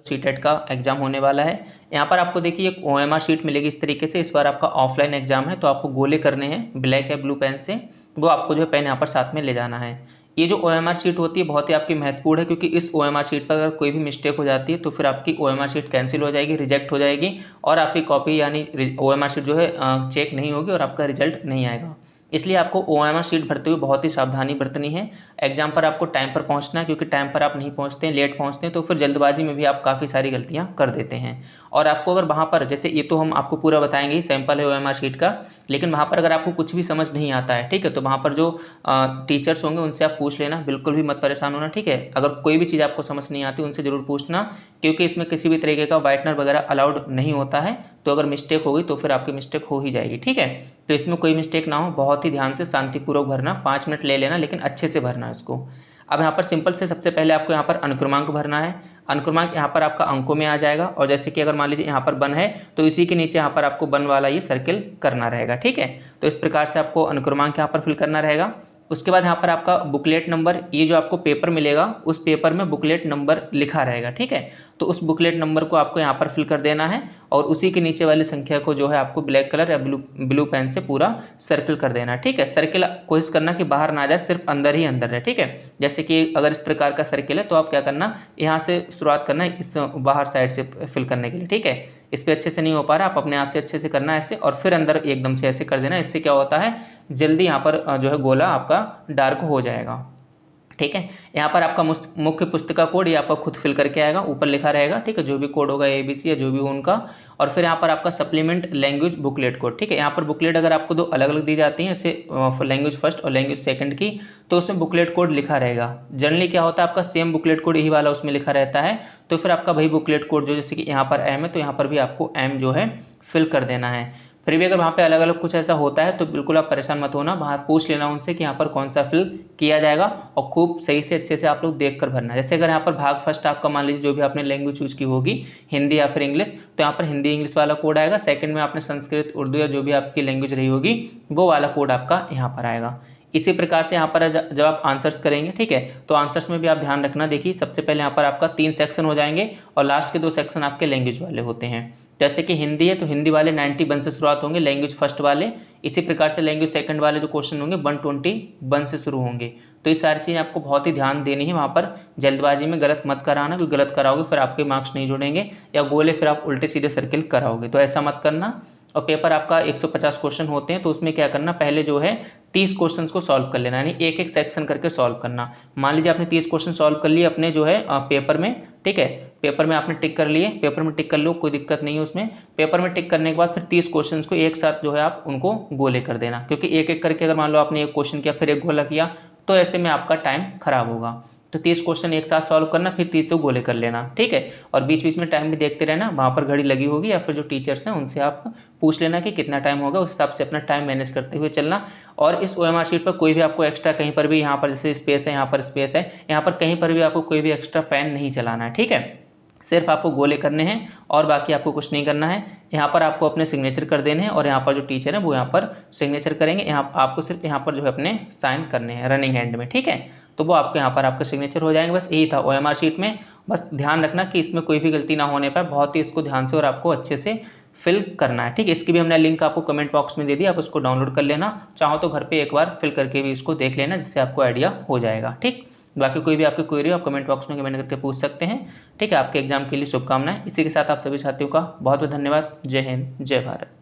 CTET का exam होने वाला है। यहाँ पर आपको देखिए एक OMR शीट मिलेगी इस तरीके से। इस बार आपका ऑफलाइन एग्जाम है, तो आपको गोले करने हैं ब्लैक या ब्लू पेन से, वो आपको जो है पेन यहाँ पर साथ में ले जाना है। ये जो OMR शीट होती है बहुत ही आपकी महत्वपूर्ण है, क्योंकि इस OMR शीट पर अगर कोई भी मिस्टेक हो जाती है तो फिर आपकी OMR शीट कैंसिल हो जाएगी, रिजेक्ट हो जाएगी, और आपकी कॉपी यानी OMR शीट जो है चेक नहीं होगी और आपका रिजल्ट नहीं आएगा। इसलिए आपको OMR शीट भरते हुए बहुत ही सावधानी बरतनी है। एग्जाम पर आपको टाइम पर पहुंचना है, क्योंकि टाइम पर आप नहीं पहुंचते हैं, लेट पहुंचते हैं, तो फिर जल्दबाजी में भी आप काफ़ी सारी गलतियां कर देते हैं। और आपको अगर वहाँ पर, जैसे ये तो हम आपको पूरा बताएंगे ही, सैंपल है OMR शीट का, लेकिन वहाँ पर अगर आपको कुछ भी समझ नहीं आता है, ठीक है, तो वहाँ पर जो टीचर्स होंगे उनसे आप पूछ लेना, बिल्कुल भी मत परेशान होना, ठीक है। अगर कोई भी चीज़ आपको समझ नहीं आती उनसे ज़रूर पूछना, क्योंकि इसमें किसी भी तरीके का वाइटनर वगैरह अलाउड नहीं होता है। तो अगर मिस्टेक होगी तो फिर आपकी मिस्टेक हो ही जाएगी, ठीक है। तो इसमें कोई मिस्टेक ना हो, बहुत ही ध्यान से शांतिपूर्वक भरना, 5 मिनट ले लेना, लेकिन अच्छे से भरना इसको। अब यहाँ पर सिंपल से सबसे पहले आपको यहाँ पर अनुक्रमांक भरना है। अनुक्रमांक यहाँ पर आपका अंकों में आ जाएगा, और जैसे कि अगर मान लीजिए यहाँ पर वन है तो इसी के नीचे यहाँ पर आपको वन वाला ये सर्किल करना रहेगा, ठीक है। तो इस प्रकार से आपको अनुक्रमांक यहाँ पर फिल करना रहेगा। उसके बाद यहाँ पर आपका बुकलेट नंबर, ये जो आपको पेपर मिलेगा उस पेपर में बुकलेट नंबर लिखा रहेगा, ठीक है। तो उस बुकलेट नंबर को आपको यहाँ पर फिल कर देना है, और उसी के नीचे वाली संख्या को जो है आपको ब्लैक कलर या ब्लू पेन से पूरा सर्किल कर देना है, ठीक है। सर्किल कोशिश करना कि बाहर ना जाए, सिर्फ अंदर ही अंदर है, ठीक है। जैसे कि अगर इस प्रकार का सर्किल है तो आप क्या करना, यहाँ से शुरुआत करना है, इस बाहर साइड से फिल करने के लिए, ठीक है। इस पर अच्छे से नहीं हो पा रहा, आप अपने आप से अच्छे से करना ऐसे, और फिर अंदर एकदम से ऐसे कर देना। इससे क्या होता है, जल्दी यहाँ पर जो है गोला आपका डार्क हो जाएगा, ठीक है। यहाँ पर आपका मुख्य पुस्तिका कोड ये आपका खुद फिल करके आएगा, ऊपर लिखा रहेगा, ठीक है, जो भी कोड होगा ABC या जो भी हो उनका। और फिर यहाँ पर आपका सप्लीमेंट लैंग्वेज बुकलेट कोड, ठीक है। यहाँ पर बुकलेट अगर आपको दो अलग अलग दी जाती हैं, जैसे लैंग्वेज फर्स्ट और लैंग्वेज सेकंड की, तो उसमें बुकलेट कोड लिखा रहेगा। जनरली क्या होता है, आपका सेम बुकलेट कोड यही वाला उसमें लिखा रहता है, तो फिर आपका वही बुकलेट कोड जो, जैसे कि यहाँ पर M है तो यहाँ पर भी आपको M जो है फिल कर देना है। फिर भी अगर वहाँ पे अलग अलग कुछ ऐसा होता है तो बिल्कुल आप परेशान मत होना, वहाँ पूछ लेना उनसे कि यहाँ पर कौन सा फिल किया जाएगा, और खूब सही से अच्छे से आप लोग देख कर भरना। जैसे अगर यहाँ पर भाग फर्स्ट आपका मान लीजिए जो भी आपने लैंग्वेज चूज की होगी, हिंदी या फिर इंग्लिश, तो यहाँ पर हिंदी इंग्लिश वाला कोड आएगा। सेकंड में आपने संस्कृत उर्दू या जो भी आपकी लैंग्वेज रही होगी वो वाला कोड आपका यहाँ पर आएगा। इसी प्रकार से यहाँ पर जब आप आंसर्स करेंगे, ठीक है, तो आंसर्स में भी आप ध्यान रखना। देखिए सबसे पहले यहाँ पर आपका 3 सेक्शन हो जाएंगे, और लास्ट के 2 सेक्शन आपके लैंग्वेज वाले होते हैं। जैसे कि हिंदी है तो हिंदी वाले 91 से शुरुआत होंगे, लैंग्वेज फर्स्ट वाले। इसी प्रकार से लैंग्वेज सेकंड वाले जो क्वेश्चन होंगे 121 से शुरू होंगे। तो ये सारी चीज़ें आपको बहुत ही ध्यान देनी है, वहाँ पर जल्दबाजी में गलत मत कराना, क्योंकि गलत कराओगे फिर आपके मार्क्स नहीं जुड़ेंगे, या गोले फिर आप उल्टे सीधे सर्किल कराओगे, तो ऐसा मत करना। और पेपर आपका 150 क्वेश्चन होते हैं, तो उसमें क्या करना, पहले जो है 30 क्वेश्चन को सॉल्व कर लेना, यानी एक एक सेक्शन करके सॉल्व करना। मान लीजिए आपने 30 क्वेश्चन सॉल्व कर लिए अपने जो है पेपर में, ठीक है, पेपर में आपने टिक कर लिए, पेपर में टिक कर लो, कोई दिक्कत नहीं है उसमें। पेपर में टिक करने के बाद फिर 30 क्वेश्चन को एक साथ जो है आप उनको गोले कर देना, क्योंकि एक एक करके अगर मान लो आपने एक क्वेश्चन किया फिर एक गोला किया तो ऐसे में आपका टाइम खराब होगा। तो 30 क्वेश्चन एक साथ सॉल्व करना, फिर 30 गोले कर लेना, ठीक है। और बीच बीच में टाइम भी देखते रहना, वहाँ पर घड़ी लगी होगी या फिर जो टीचर्स हैं उनसे आप पूछ लेना कि कितना टाइम होगा, उस हिसाब से अपना टाइम मैनेज करते हुए चलना। और इस OMR शीट पर कोई भी आपको एक्स्ट्रा कहीं पर भी, यहाँ पर जैसे स्पेस है, यहाँ पर स्पेस है, यहाँ पर कहीं पर भी आपको कोई भी एक्स्ट्रा पेन नहीं चलाना है, ठीक है। सिर्फ आपको गोले करने हैं और बाकी आपको कुछ नहीं करना है। यहाँ पर आपको अपने सिग्नेचर कर देने हैं, और यहाँ पर जो टीचर है वो यहाँ पर सिग्नेचर करेंगे। यहाँ आपको सिर्फ यहाँ पर जो है अपने साइन करने हैं रनिंग हैंड में, ठीक है। तो वो आपके यहाँ पर आपका सिग्नेचर हो जाएंगे। बस यही था OMR शीट में। बस ध्यान रखना कि इसमें कोई भी गलती ना होने पाए, बहुत ही इसको ध्यान से और आपको अच्छे से फिल करना है, ठीक है। इसकी भी हमने लिंक आपको कमेंट बॉक्स में दे दी, आप उसको डाउनलोड कर लेना, चाहो तो घर पे एक बार फिल करके भी इसको देख लेना, जिससे आपको आइडिया हो जाएगा, ठीक। बाकी कोई भी आपकी क्वेरी हो आप कमेंट बॉक्स में कमेंट करके पूछ सकते हैं, ठीक है। आपके एग्जाम के लिए शुभकामनाएं। इसी के साथ आप सभी साथियों का बहुत बहुत धन्यवाद। जय हिंद, जय भारत।